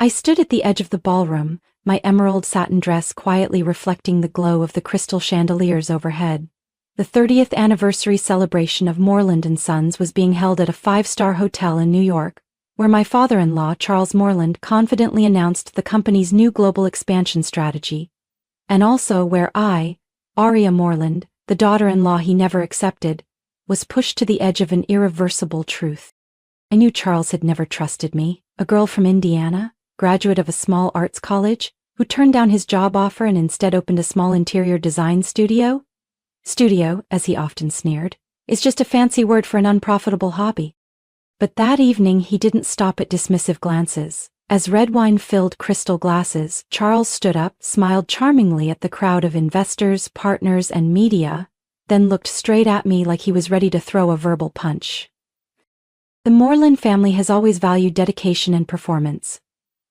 I stood at the edge of the ballroom, my emerald satin dress quietly reflecting the glow of the crystal chandeliers overhead. The 30th anniversary celebration of Moreland & Sons was being held at a five-star hotel in New York, where my father-in-law, Charles Moreland, confidently announced the company's new global expansion strategy. And also where I, Aria Moreland, the daughter-in-law he never accepted, was pushed to the edge of an irreversible truth. I knew Charles had never trusted me, a girl from Indiana, graduate of a small arts college, who turned down his job offer and instead opened a small interior design studio. Studio, as he often sneered, is just a fancy word for an unprofitable hobby. But that evening he didn't stop at dismissive glances. As red wine filled crystal glasses, Charles stood up, smiled charmingly at the crowd of investors, partners, and media, then looked straight at me like he was ready to throw a verbal punch. The Moreland family has always valued dedication and performance.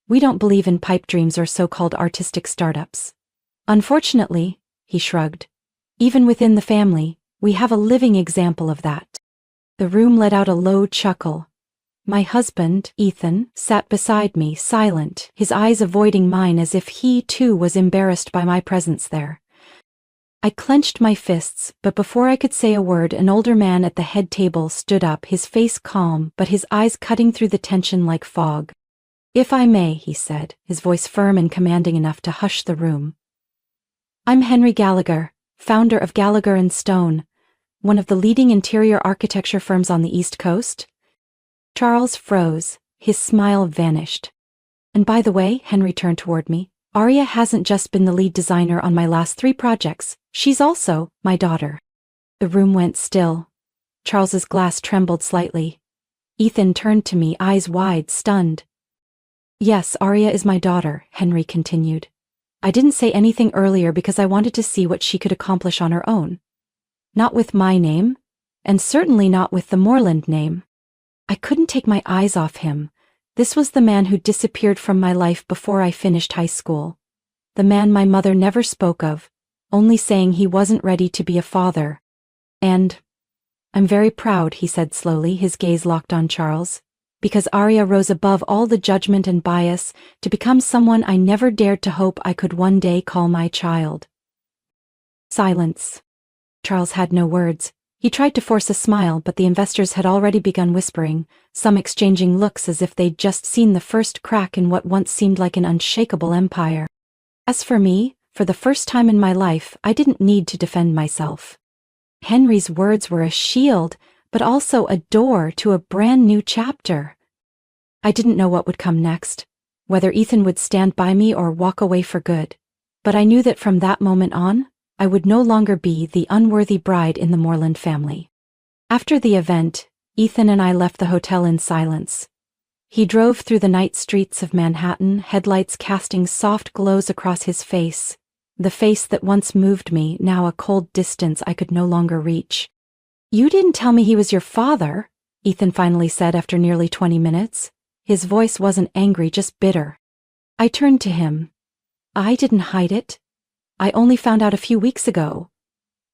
We don't believe in pipe dreams or so-called artistic startups. Unfortunately, he shrugged, even within the family, we have a living example of that. The room let out a low chuckle. My husband, Ethan, sat beside me, silent, his eyes avoiding mine as if he, too, was embarrassed by my presence there. I clenched my fists, but before I could say a word, an older man at the head table stood up, his face calm, but his eyes cutting through the tension like fog. "If I may," he said, his voice firm and commanding enough to hush the room. "I'm Henry Gallagher, founder of Gallagher & Stone, one of the leading interior architecture firms on the East Coast." Charles froze, his smile vanished. "And by the way," Henry turned toward me, "Aria hasn't just been the lead designer on my last 3 projects, she's also my daughter." The room went still. Charles's glass trembled slightly. Ethan turned to me, eyes wide, stunned. "Yes, Aria is my daughter," Henry continued. "I didn't say anything earlier because I wanted to see what she could accomplish on her own. Not with my name, and certainly not with the Moreland name." I couldn't take my eyes off him. This was the man who disappeared from my life before I finished high school. The man my mother never spoke of, only saying he wasn't ready to be a father. And "I'm very proud," he said slowly, his gaze locked on Charles, "because Aria rose above all the judgment and bias to become someone I never dared to hope I could one day call my child." Silence. Charles had no words. He tried to force a smile, but the investors had already begun whispering, some exchanging looks as if they'd just seen the first crack in what once seemed like an unshakable empire. As for me, for the first time in my life, I didn't need to defend myself. Henry's words were a shield, but also a door to a brand new chapter. I didn't know what would come next, whether Ethan would stand by me or walk away for good, but I knew that from that moment on, I would no longer be the unworthy bride in the Moreland family. After the event, Ethan and I left the hotel in silence. He drove through the night streets of Manhattan, headlights casting soft glows across his face, the face that once moved me, now a cold distance I could no longer reach. "You didn't tell me he was your father," Ethan finally said after nearly 20 minutes. His voice wasn't angry, just bitter. I turned to him. "I didn't hide it. I only found out a few weeks ago.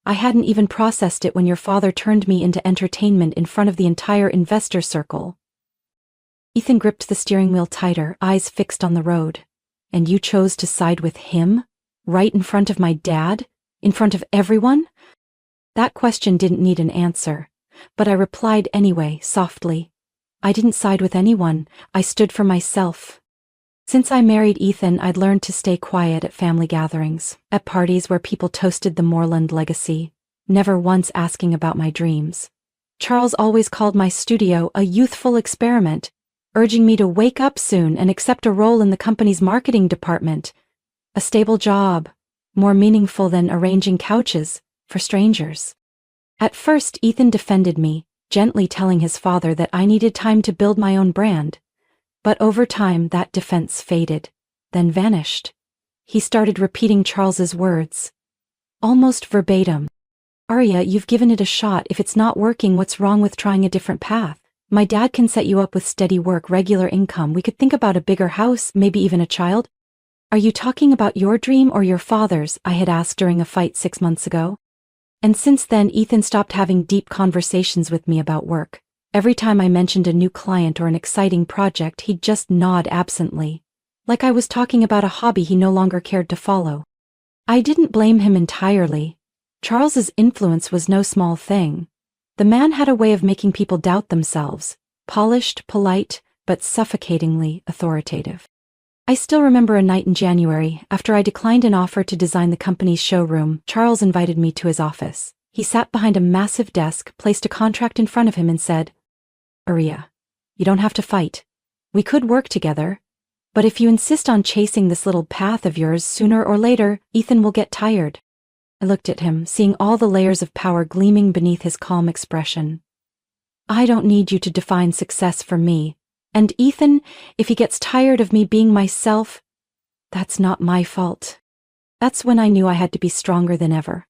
I hadn't even processed it when your father turned me into entertainment in front of the entire investor circle." Ethan gripped the steering wheel tighter, eyes fixed on the road. "And you chose to side with him? Right in front of my dad? In front of everyone?" That question didn't need an answer, but I replied anyway, softly. "I didn't side with anyone, I stood for myself." Since I married Ethan, I'd learned to stay quiet at family gatherings, at parties where people toasted the Moreland legacy, never once asking about my dreams. Charles always called my studio a youthful experiment, urging me to wake up soon and accept a role in the company's marketing department. A stable job, more meaningful than arranging couches for strangers. At first, Ethan defended me, gently telling his father that I needed time to build my own brand. But over time that defense faded, then vanished. He started repeating Charles's words, almost verbatim. "Aria, you've given it a shot. If it's not working, what's wrong with trying a different path? My dad can set you up with steady work, regular income. We could think about a bigger house, maybe even a child." "Are you talking about your dream or your father's?" I had asked during a fight 6 months ago. And since then, Ethan stopped having deep conversations with me about work. Every time I mentioned a new client or an exciting project, he'd just nod absently. like I was talking about a hobby he no longer cared to follow. I didn't blame him entirely. Charles's influence was no small thing. The man had a way of making people doubt themselves, polished, polite, but suffocatingly authoritative. I still remember a night in January, after I declined an offer to design the company's showroom. Charles invited me to his office. He sat behind a massive desk, placed a contract in front of him and said, "Aria, you don't have to fight. We could work together. But if you insist on chasing this little path of yours, sooner or later, Ethan will get tired." I looked at him, seeing all the layers of power gleaming beneath his calm expression. "I don't need you to define success for me. And Ethan, if he gets tired of me being myself, that's not my fault." That's when I knew I had to be stronger than ever.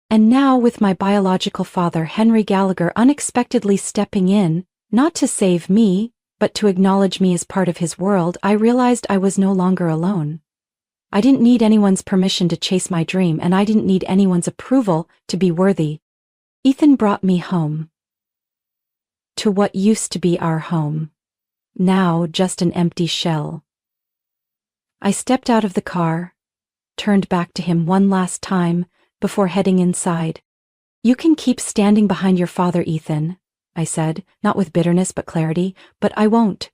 And now, with my biological father, Henry Gallagher, unexpectedly stepping in, not to save me, but to acknowledge me as part of his world, I realized I was no longer alone. I didn't need anyone's permission to chase my dream, and I didn't need anyone's approval to be worthy. Ethan brought me home. To what used to be our home. Now just an empty shell. I stepped out of the car, turned back to him one last time before heading inside. "You can keep standing behind your father, Ethan," I said, not with bitterness but clarity, "but I won't.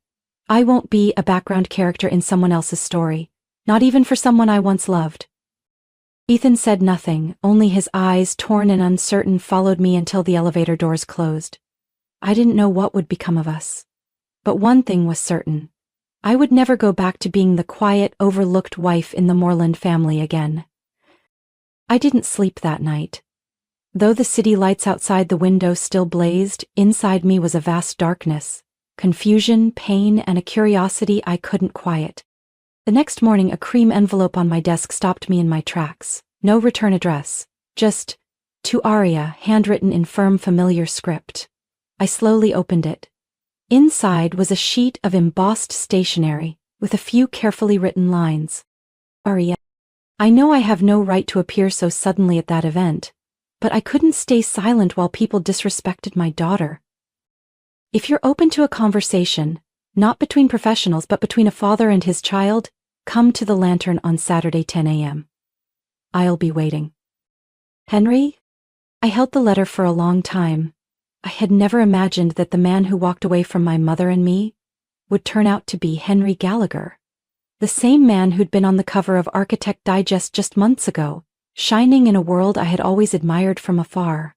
I won't be a background character in someone else's story, not even for someone I once loved." Ethan said nothing, only his eyes, torn and uncertain, followed me until the elevator doors closed. I didn't know what would become of us. But one thing was certain. I would never go back to being the quiet, overlooked wife in the Moreland family again. I didn't sleep that night. Though the city lights outside the window still blazed, inside me was a vast darkness, confusion, pain, and a curiosity I couldn't quiet. The next morning, a cream envelope on my desk stopped me in my tracks. No return address. Just, "To Aria," handwritten in firm, familiar script. I slowly opened it. Inside was a sheet of embossed stationery, with a few carefully written lines. "Aria, I know I have no right to appear so suddenly at that event, but I couldn't stay silent while people disrespected my daughter. If you're open to a conversation, not between professionals but between a father and his child, come to the Lantern on Saturday 10 a.m. I'll be waiting. Henry?" I held the letter for a long time. I had never imagined that the man who walked away from my mother and me would turn out to be Henry Gallagher, the same man who'd been on the cover of Architect Digest just months ago, shining in a world I had always admired from afar.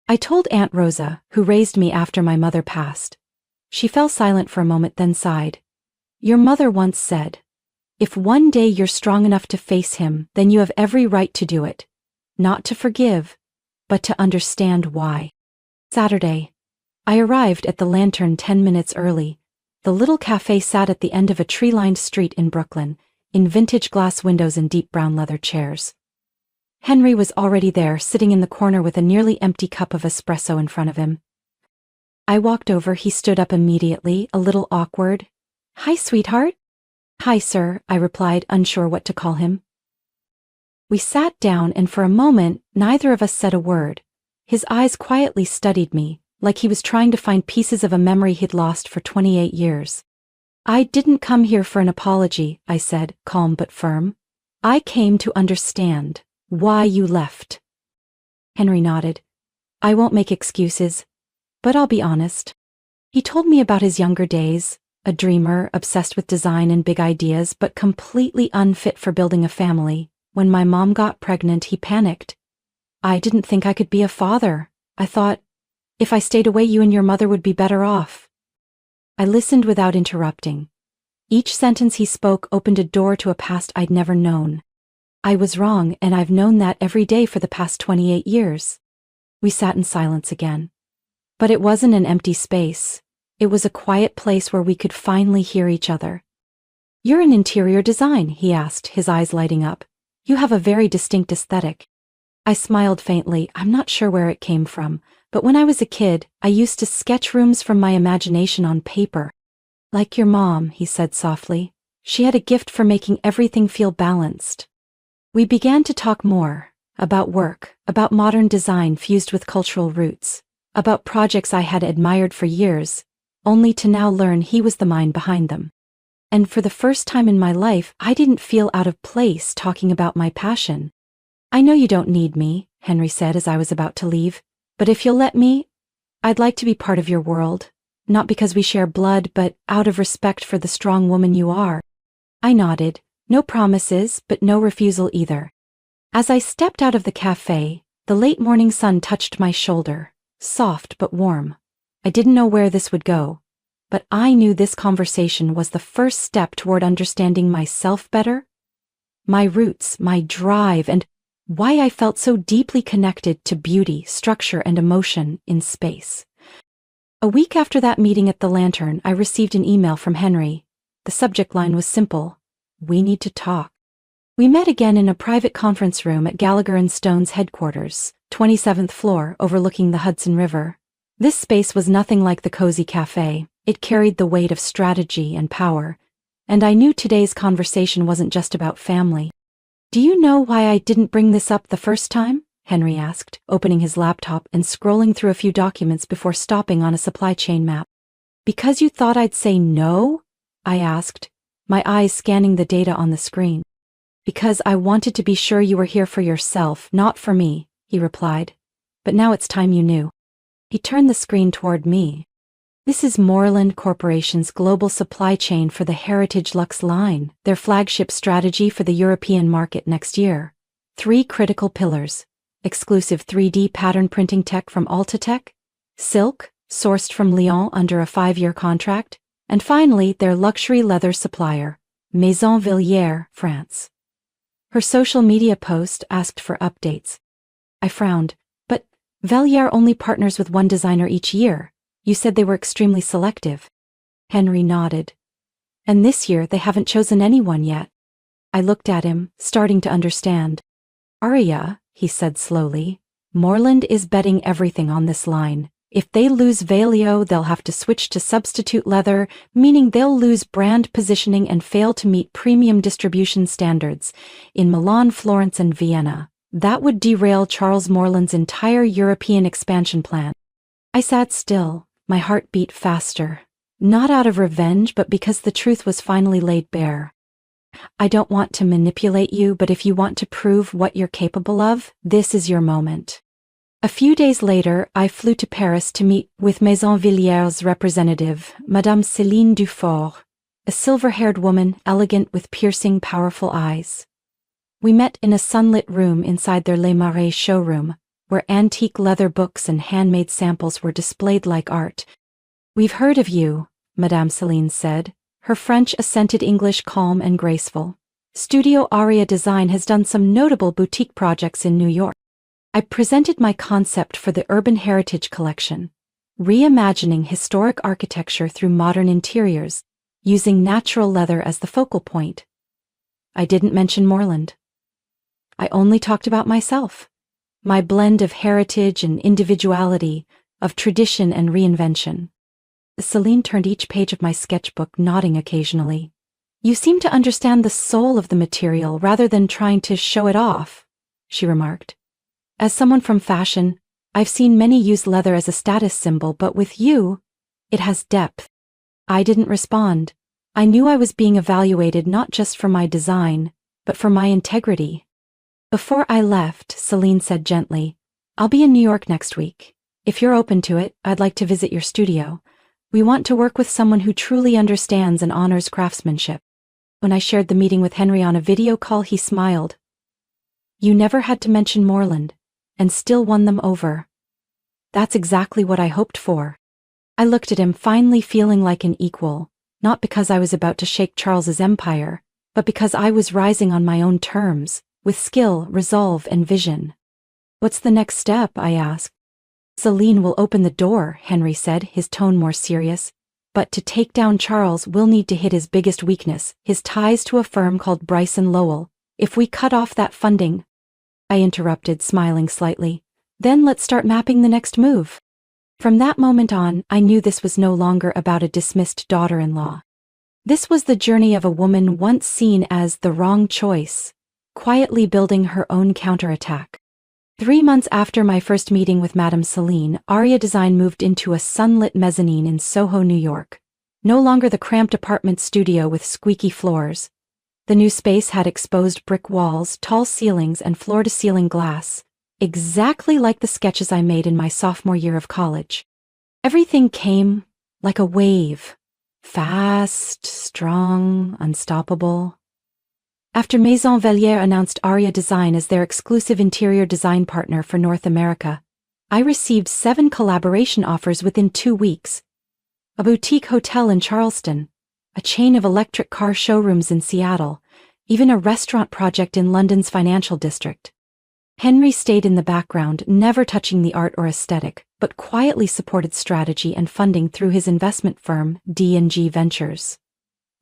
I told Aunt Rosa, who raised me after my mother passed. She fell silent for a moment, then sighed. "Your mother once said, if one day you're strong enough to face him, then you have every right to do it. Not to forgive, but to understand why." Saturday. I arrived at the Lantern 10 minutes early. The little cafe sat at the end of a tree-lined street in Brooklyn, in vintage glass windows and deep brown leather chairs. Henry was already there, sitting in the corner with a nearly empty cup of espresso in front of him. I walked over. He stood up immediately, a little awkward. "Hi, sweetheart." "Hi, sir," I replied, unsure what to call him. We sat down, and for a moment, neither of us said a word. His eyes quietly studied me, like he was trying to find pieces of a memory he'd lost for 28 years. "I didn't come here for an apology," I said, calm but firm. "I came to understand why you left." Henry nodded. "I won't make excuses, but I'll be honest." He told me about his younger days, a dreamer, obsessed with design and big ideas, but completely unfit for building a family. When my mom got pregnant, he panicked. "I didn't think I could be a father. I thought, if I stayed away, you and your mother would be better off." I listened without interrupting. Each sentence he spoke opened a door to a past I'd never known. I was wrong, and I've known that every day for the past 28 years. We sat in silence again. But it wasn't an empty space. It was a quiet place where we could finally hear each other. "You're in interior design," he asked, his eyes lighting up. "You have a very distinct aesthetic." I smiled faintly. I'm not sure where it came from, but when I was a kid, I used to sketch rooms from my imagination on paper. "Like your mom," he said softly. "She had a gift for making everything feel balanced." We began to talk more, about work, about modern design fused with cultural roots, about projects I had admired for years, only to now learn he was the mind behind them. And for the first time in my life, I didn't feel out of place talking about my passion. "I know you don't need me," Henry said as I was about to leave, "but if you'll let me, I'd like to be part of your world. Not because we share blood, but out of respect for the strong woman you are." I nodded. No promises, but no refusal either. As I stepped out of the cafe, the late morning sun touched my shoulder, soft but warm. I didn't know where this would go, but I knew this conversation was the first step toward understanding myself better, my roots, my drive, and why I felt so deeply connected to beauty, structure, and emotion in space. A week after that meeting at the Lantern, I received an email from Henry. The subject line was simple: "We need to talk." We met again in a private conference room at Gallagher & Stone's headquarters, 27th floor, overlooking the Hudson River. This space was nothing like the cozy cafe. It carried the weight of strategy and power, and I knew today's conversation wasn't just about family. "Do you know why I didn't bring this up the first time?" Henry asked, opening his laptop and scrolling through a few documents before stopping on a supply chain map. "Because you thought I'd say no?" I asked, my eyes scanning the data on the screen. "Because I wanted to be sure you were here for yourself, not for me," he replied. "But now it's time you knew." He turned the screen toward me. "This is Moreland Corporation's global supply chain for the Heritage Luxe line, their flagship strategy for the European market next year. 3 critical pillars: exclusive 3D pattern printing tech from Ultatech, silk, sourced from Lyon under a 5-year contract, and finally their luxury leather supplier, Maison Villiers, France." Her social media post asked for updates. I frowned. "But Villiers only partners with one designer each year. You said they were extremely selective." Henry nodded. "And this year they haven't chosen anyone yet." I looked at him, starting to understand. "Aria," he said slowly, "Moreland is betting everything on this line. If they lose Valio, they'll have to switch to substitute leather, meaning they'll lose brand positioning and fail to meet premium distribution standards in Milan, Florence, and Vienna. That would derail Charles Moreland's entire European expansion plan." I sat still, my heart beat faster. Not out of revenge, but because the truth was finally laid bare. "I don't want to manipulate you, but if you want to prove what you're capable of, this is your moment." A few days later, I flew to Paris to meet with Maison Villiers' representative, Madame Céline Dufort, a silver-haired woman, elegant with piercing, powerful eyes. We met in a sunlit room inside their Les Marais showroom, where antique leather books and handmade samples were displayed like art. "We've heard of you," Madame Céline said, her French accented English calm and graceful. "Studio Aria Design has done some notable boutique projects in New York." I presented my concept for the Urban Heritage Collection, reimagining historic architecture through modern interiors, using natural leather as the focal point. I didn't mention Moreland. I only talked about myself, my blend of heritage and individuality, of tradition and reinvention. Céline turned each page of my sketchbook, nodding occasionally. "You seem to understand the soul of the material rather than trying to show it off," she remarked. "As someone from fashion, I've seen many use leather as a status symbol, but with you, it has depth." I didn't respond. I knew I was being evaluated not just for my design, but for my integrity. Before I left, Céline said gently, "I'll be in New York next week. If you're open to it, I'd like to visit your studio. We want to work with someone who truly understands and honors craftsmanship." When I shared the meeting with Henry on a video call, he smiled. "You never had to mention Moreland, and still won them over." "That's exactly what I hoped for." I looked at him, finally feeling like an equal, not because I was about to shake Charles's empire, but because I was rising on my own terms, with skill, resolve, and vision. "What's the next step?" I asked. "Céline will open the door," Henry said, his tone more serious. "But to take down Charles, we'll need to hit his biggest weakness, his ties to a firm called Bryson Lowell. If we cut off that funding—" I interrupted, smiling slightly. "Then let's start mapping the next move." From that moment on, I knew this was no longer about a dismissed daughter-in-law. This was the journey of a woman once seen as the wrong choice, quietly building her own counterattack. 3 months after my first meeting with Madame Céline, Aria Design moved into a sunlit mezzanine in Soho, New York. No longer the cramped apartment studio with squeaky floors. The new space had exposed brick walls, tall ceilings, and floor-to-ceiling glass, exactly like the sketches I made in my sophomore year of college. Everything came like a wave. Fast, strong, unstoppable. After Maison Velliere announced Aria Design as their exclusive interior design partner for North America, I received 7 collaboration offers within 2 weeks. A boutique hotel in Charleston, a chain of electric car showrooms in Seattle, even a restaurant project in London's financial district. Henry stayed in the background, never touching the art or aesthetic, but quietly supported strategy and funding through his investment firm, D&G Ventures.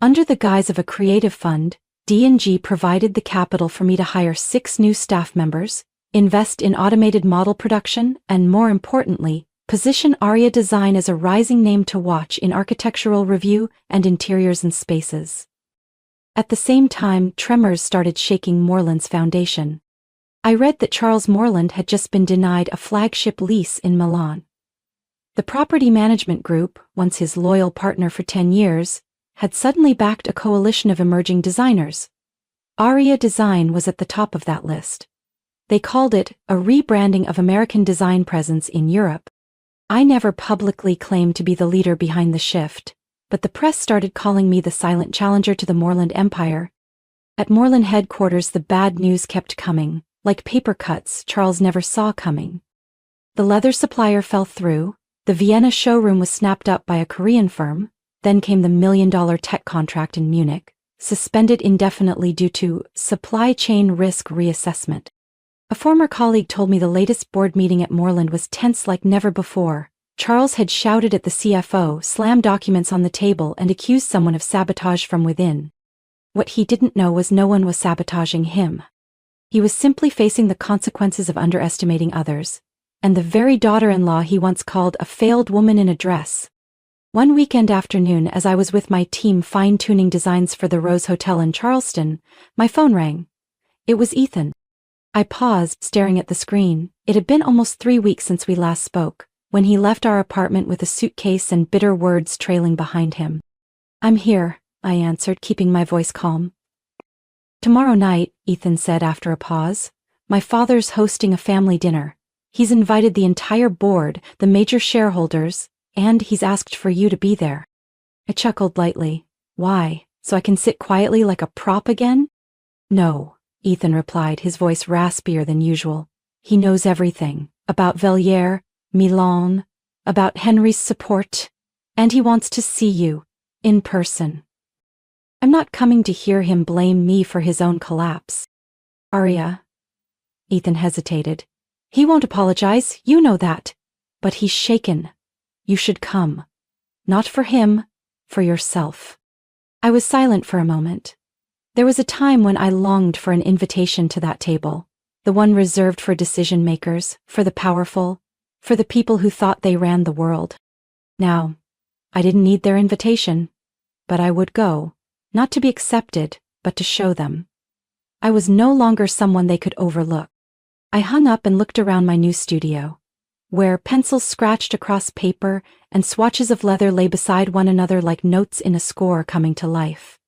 Under the guise of a creative fund, D&G provided the capital for me to hire 6 new staff members, invest in automated model production, and more importantly, position Aria Design as a rising name to watch in architectural review and interiors and spaces. At the same time, tremors started shaking Moreland's foundation. I read that Charles Moreland had just been denied a flagship lease in Milan. The property management group, once his loyal partner for 10 years, had suddenly backed a coalition of emerging designers. Aria Design was at the top of that list. They called it a rebranding of American design presence in Europe. I never publicly claimed to be the leader behind the shift, but the press started calling me the silent challenger to the Moreland empire. At Moreland headquarters, the bad news kept coming, like paper cuts Charles never saw coming. The leather supplier fell through, the Vienna showroom was snapped up by a Korean firm, then came the $1 million tech contract in Munich, suspended indefinitely due to supply chain risk reassessment. A former colleague told me the latest board meeting at Moreland was tense like never before. Charles had shouted at the CFO, slammed documents on the table, and accused someone of sabotage from within. What he didn't know was no one was sabotaging him. He was simply facing the consequences of underestimating others, and the very daughter-in-law he once called a failed woman in a dress. One weekend afternoon, as I was with my team fine-tuning designs for the Rose Hotel in Charleston, my phone rang. It was Ethan. I paused, staring at the screen. It had been almost 3 weeks since we last spoke, when he left our apartment with a suitcase and bitter words trailing behind him. "I'm here," I answered, keeping my voice calm. "Tomorrow night," Ethan said after a pause, "my father's hosting a family dinner. He's invited the entire board, the major shareholders, and he's asked for you to be there." I chuckled lightly. "Why, so I can sit quietly like a prop again?" "No," Ethan replied, his voice raspier than usual. "He knows everything, about Velliere, Milan, about Henry's support, and he wants to see you, in person." I'm not coming to hear him blame me for his own collapse. "Aria." Ethan hesitated. "He won't apologize, you know that. But he's shaken. You should come. Not for him, for yourself." I was silent for a moment. There was a time when I longed for an invitation to that table, the one reserved for decision makers, for the powerful, for the people who thought they ran the world. Now, I didn't need their invitation, but I would go, not to be accepted, but to show them. I was no longer someone they could overlook. I hung up and looked around my new studio, where pencils scratched across paper and swatches of leather lay beside one another like notes in a score coming to life.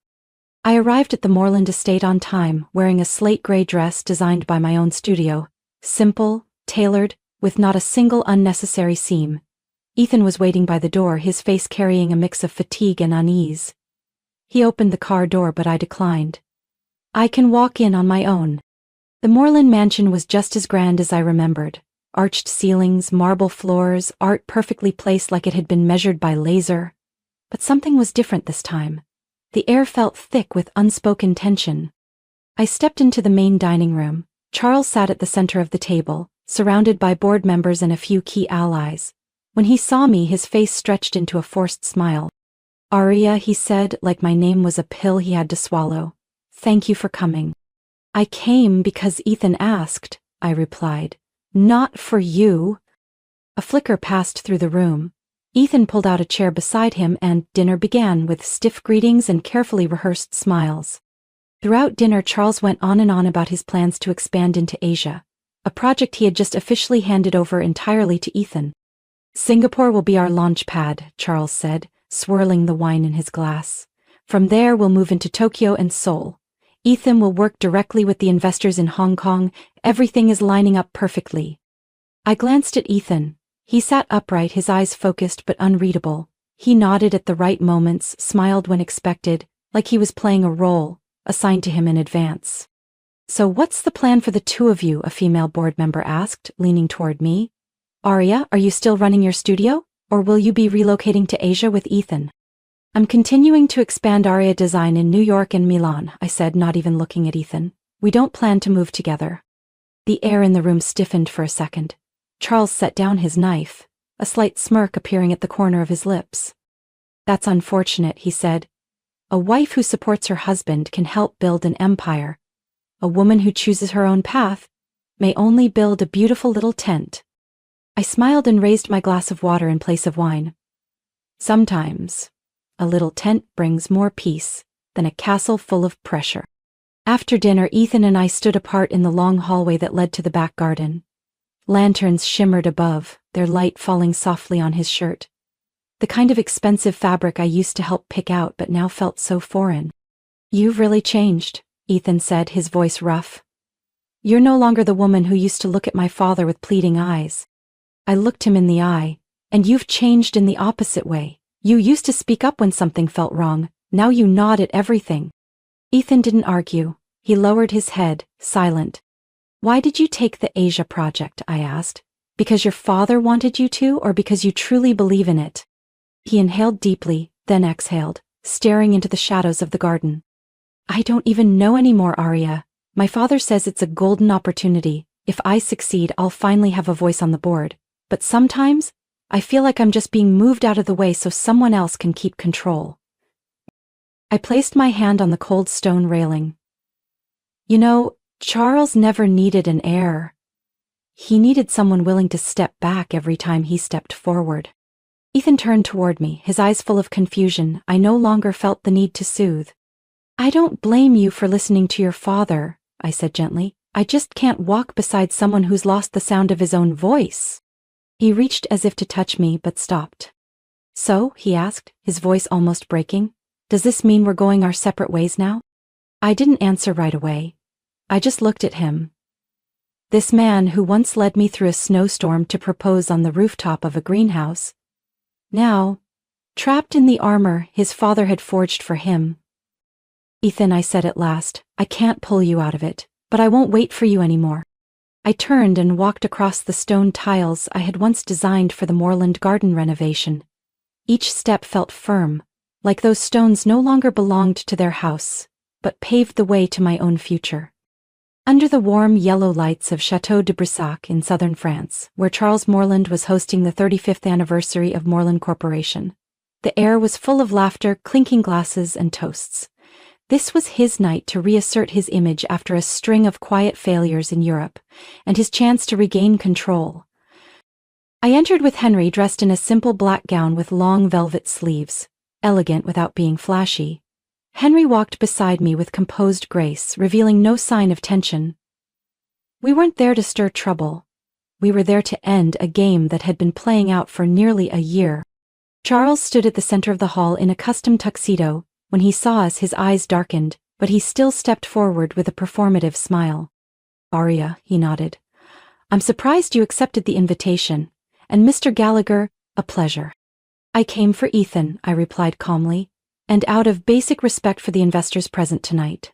I arrived at the Moreland estate on time, wearing a slate gray dress designed by my own studio, simple, tailored, with not a single unnecessary seam. Ethan was waiting by the door, his face carrying a mix of fatigue and unease. He opened the car door, but I declined. "I can walk in on my own." The Moreland mansion was just as grand as I remembered. Arched ceilings, marble floors, art perfectly placed like it had been measured by laser. But something was different this time. The air felt thick with unspoken tension. I stepped into the main dining room. Charles sat at the center of the table, surrounded by board members and a few key allies. When he saw me, his face stretched into a forced smile. "Aria," he said, like my name was a pill he had to swallow. "Thank you for coming." "I came because Ethan asked," I replied. "Not for you." A flicker passed through the room. Ethan pulled out a chair beside him and dinner began with stiff greetings and carefully rehearsed smiles. Throughout dinner, Charles went on and on about his plans to expand into Asia, a project he had just officially handed over entirely to Ethan. "Singapore will be our launch pad," Charles said. swirling the wine in his glass. From there we'll move into Tokyo and Seoul. Ethan will work directly with the investors in Hong Kong. Everything is lining up perfectly. I glanced at Ethan. He sat upright, his eyes focused but unreadable. He nodded at the right moments, smiled when expected, like he was playing a role assigned to him in advance. So what's the plan for the two of you? A female board member asked, leaning toward me. Arya, are you still running your studio? Or will you be relocating to Asia with Ethan? I'm continuing to expand Arya Design in New York and Milan, I said, not even looking at Ethan. We don't plan to move together. The air in the room stiffened for a second. Charles set down his knife, a slight smirk appearing at the corner of his lips. That's unfortunate, he said. A wife who supports her husband can help build an empire. A woman who chooses her own path may only build a beautiful little tent. I smiled and raised my glass of water in place of wine. Sometimes, a little tent brings more peace than a castle full of pressure. After dinner, Ethan and I stood apart in the long hallway that led to the back garden. Lanterns shimmered above, their light falling softly on his shirt. The kind of expensive fabric I used to help pick out but now felt so foreign. You've really changed, Ethan said, his voice rough. You're no longer the woman who used to look at my father with pleading eyes. I looked him in the eye, and you've changed in the opposite way. You used to speak up when something felt wrong, now you nod at everything. Ethan didn't argue. He lowered his head, silent. Why did you take the Asia project? I asked. Because your father wanted you to, or because you truly believe in it? He inhaled deeply, then exhaled, staring into the shadows of the garden. I don't even know anymore, Arya. My father says it's a golden opportunity. If I succeed, I'll finally have a voice on the board. But sometimes, I feel like I'm just being moved out of the way so someone else can keep control. I placed my hand on the cold stone railing. You know, Charles never needed an heir. He needed someone willing to step back every time he stepped forward. Ethan turned toward me, his eyes full of confusion. I no longer felt the need to soothe. I don't blame you for listening to your father, I said gently. I just can't walk beside someone who's lost the sound of his own voice. He reached as if to touch me but stopped. So, he asked, his voice almost breaking, does this mean we're going our separate ways now? I didn't answer right away. I just looked at him. This man who once led me through a snowstorm to propose on the rooftop of a greenhouse. Now, trapped in the armor his father had forged for him. Ethan, I said at last, I can't pull you out of it, but I won't wait for you anymore. I turned and walked across the stone tiles I had once designed for the Moorland garden renovation. Each step felt firm, like those stones no longer belonged to their house, but paved the way to my own future. Under the warm yellow lights of Château de Brissac in southern France, where Charles Moorland was hosting the 35th anniversary of Moorland Corporation, the air was full of laughter, clinking glasses, and toasts. This was his night to reassert his image after a string of quiet failures in Europe, and his chance to regain control. I entered with Henry dressed in a simple black gown with long velvet sleeves, elegant without being flashy. Henry walked beside me with composed grace, revealing no sign of tension. We weren't there to stir trouble. We were there to end a game that had been playing out for nearly a year. Charles stood at the center of the hall in a custom tuxedo. When he saw us, his eyes darkened, but he still stepped forward with a performative smile. Arya, he nodded. I'm surprised you accepted the invitation. And Mr. Gallagher, a pleasure. I came for Ethan, I replied calmly, and out of basic respect for the investors present tonight.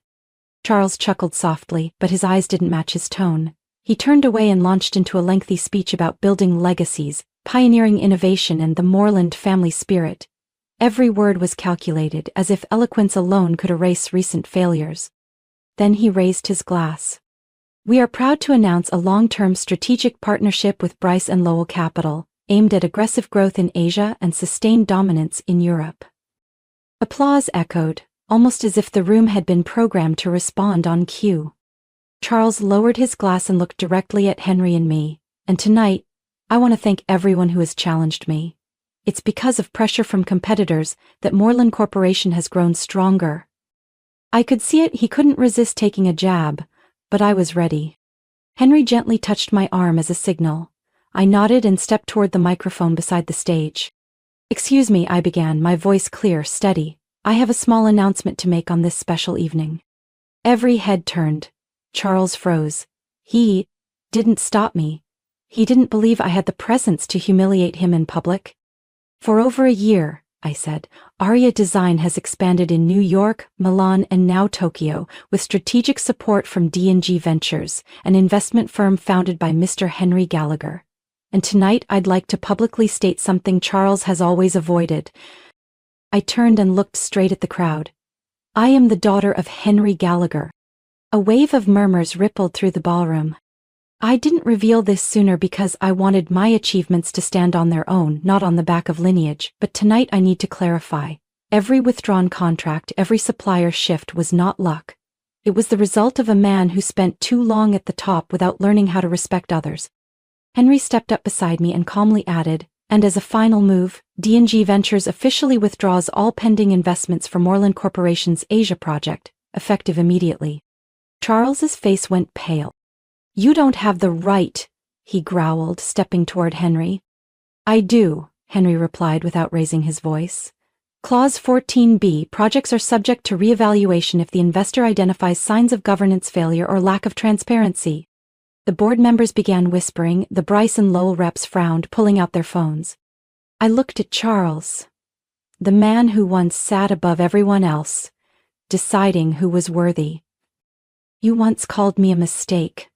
Charles chuckled softly, but his eyes didn't match his tone. He turned away and launched into a lengthy speech about building legacies, pioneering innovation, and the Moorland family spirit. Every word was calculated, as if eloquence alone could erase recent failures. Then he raised his glass. We are proud to announce a long-term strategic partnership with Bryce and Lowell Capital, aimed at aggressive growth in Asia and sustained dominance in Europe. Applause echoed, almost as if the room had been programmed to respond on cue. Charles lowered his glass and looked directly at Henry and me, and tonight, I want to thank everyone who has challenged me. It's because of pressure from competitors that Moorland Corporation has grown stronger. I could see it, he couldn't resist taking a jab, but I was ready. Henry gently touched my arm as a signal. I nodded and stepped toward the microphone beside the stage. Excuse me, I began, my voice clear, steady. I have a small announcement to make on this special evening. Every head turned. Charles froze. He didn't stop me. He didn't believe I had the presence to humiliate him in public. For over a year, I said, Aria Design has expanded in New York, Milan, and now Tokyo, with strategic support from D&G Ventures, an investment firm founded by Mr. Henry Gallagher. And tonight I'd like to publicly state something Charles has always avoided. I turned and looked straight at the crowd. I am the daughter of Henry Gallagher. A wave of murmurs rippled through the ballroom. I didn't reveal this sooner because I wanted my achievements to stand on their own, not on the back of lineage, but tonight I need to clarify. Every withdrawn contract, every supplier shift was not luck. It was the result of a man who spent too long at the top without learning how to respect others. Henry stepped up beside me and calmly added, and as a final move, D&G Ventures officially withdraws all pending investments for Moreland Corporation's Asia project, effective immediately. Charles's face went pale. You don't have the right, he growled, stepping toward Henry. I do, Henry replied without raising his voice. Clause 14b, projects are subject to reevaluation if the investor identifies signs of governance failure or lack of transparency. The board members began whispering, the Bryce and Lowell reps frowned, pulling out their phones. I looked at Charles, the man who once sat above everyone else, deciding who was worthy. You once called me a mistake,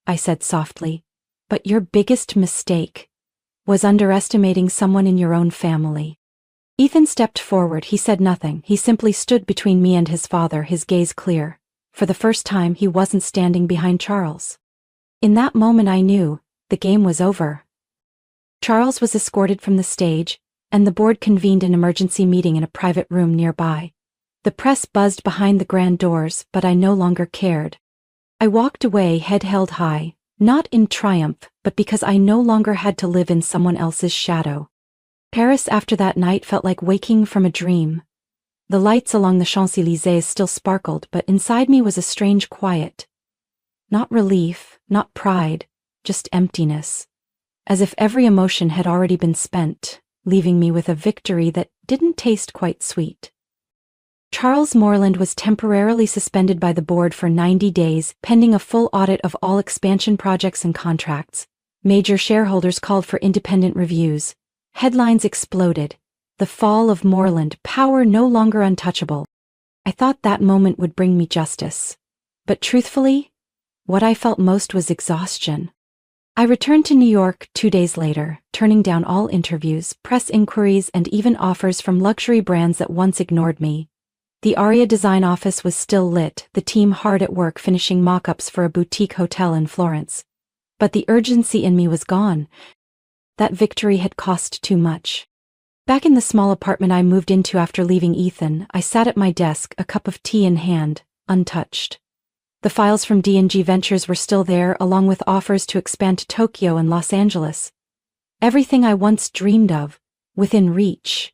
I said softly, but your biggest mistake was underestimating someone in your own family. Ethan stepped forward. He said nothing. He simply stood between me and his father, his gaze clear. For the first time, he wasn't standing behind Charles. In that moment I knew, the game was over. Charles was escorted from the stage, and the board convened an emergency meeting in a private room nearby. The press buzzed behind the grand doors, but I no longer cared. I walked away, head held high, not in triumph, but because I no longer had to live in someone else's shadow. Paris after that night felt like waking from a dream. The lights along the Champs-Élysées still sparkled, but inside me was a strange quiet. Not relief, not pride, just emptiness. As if every emotion had already been spent, leaving me with a victory that didn't taste quite sweet. Charles Moreland was temporarily suspended by the board for 90 days, pending a full audit of all expansion projects and contracts. Major shareholders called for independent reviews. Headlines exploded. The fall of Moreland, power no longer untouchable. I thought that moment would bring me justice. But truthfully, what I felt most was exhaustion. I returned to New York 2 days later, turning down all interviews, press inquiries, and even offers from luxury brands that once ignored me. The Aria Design office was still lit, the team hard at work finishing mock-ups for a boutique hotel in Florence. But the urgency in me was gone. That victory had cost too much. Back in the small apartment I moved into after leaving Ethan, I sat at my desk, a cup of tea in hand, untouched. The files from D&G Ventures were still there, along with offers to expand to Tokyo and Los Angeles. Everything I once dreamed of, within reach.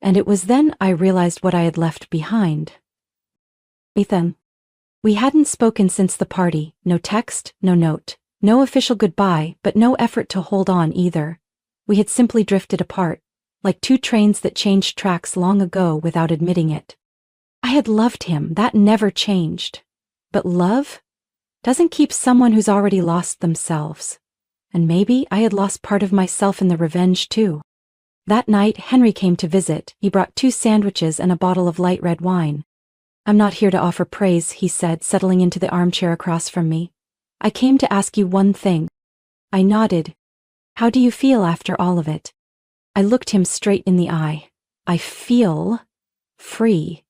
And it was then I realized what I had left behind. Ethan. We hadn't spoken since the party, no text, no note, no official goodbye, but no effort to hold on either. We had simply drifted apart, like two trains that changed tracks long ago without admitting it. I had loved him, that never changed. But love doesn't keep someone who's already lost themselves. And maybe I had lost part of myself in the revenge too. That night, Henry came to visit. He brought 2 sandwiches and a bottle of light red wine. I'm not here to offer praise, he said, settling into the armchair across from me. I came to ask you one thing. I nodded. How do you feel after all of it? I looked him straight in the eye. I feel free,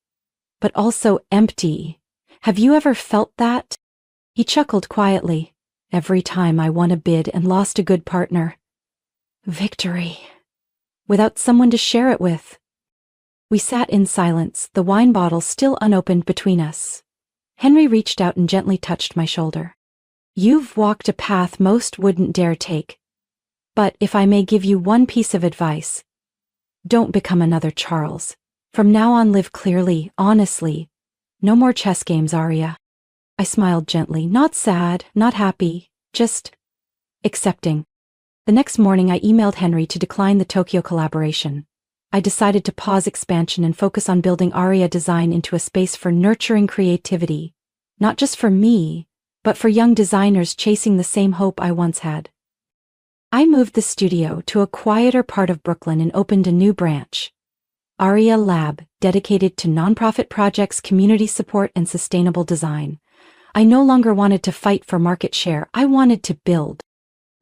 but also empty. Have you ever felt that? He chuckled quietly. Every time I won a bid and lost a good partner. Victory. Without someone to share it with. We sat in silence, the wine bottle still unopened between us. Henry reached out and gently touched my shoulder. You've walked a path most wouldn't dare take. But if I may give you one piece of advice, don't become another Charles. From now on live clearly, honestly. No more chess games, Aria. I smiled gently, not sad, not happy, just accepting. The next morning I emailed Henry to decline the Tokyo collaboration. I decided to pause expansion and focus on building Aria Design into a space for nurturing creativity, not just for me, but for young designers chasing the same hope I once had. I moved the studio to a quieter part of Brooklyn and opened a new branch, Aria Lab, dedicated to nonprofit projects, community support, and sustainable design. I no longer wanted to fight for market share, I wanted to build.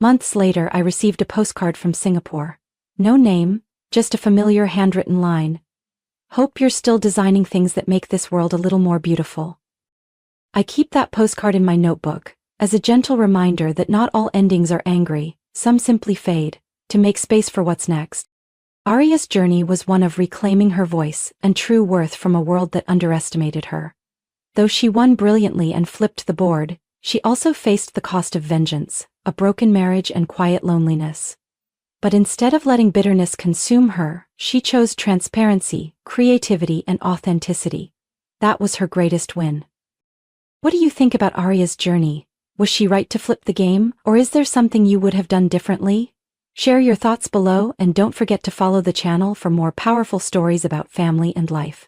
Months later, I received a postcard from Singapore. No name, just a familiar handwritten line. Hope you're still designing things that make this world a little more beautiful. I keep that postcard in my notebook, as a gentle reminder that not all endings are angry, some simply fade, to make space for what's next. Aria's journey was one of reclaiming her voice and true worth from a world that underestimated her. Though she won brilliantly and flipped the board, she also faced the cost of vengeance, a broken marriage and quiet loneliness. But instead of letting bitterness consume her, she chose transparency, creativity, and authenticity. That was her greatest win. What do you think about Aria's journey? Was she right to flip the game, or is there something you would have done differently? Share your thoughts below and don't forget to follow the channel for more powerful stories about family and life.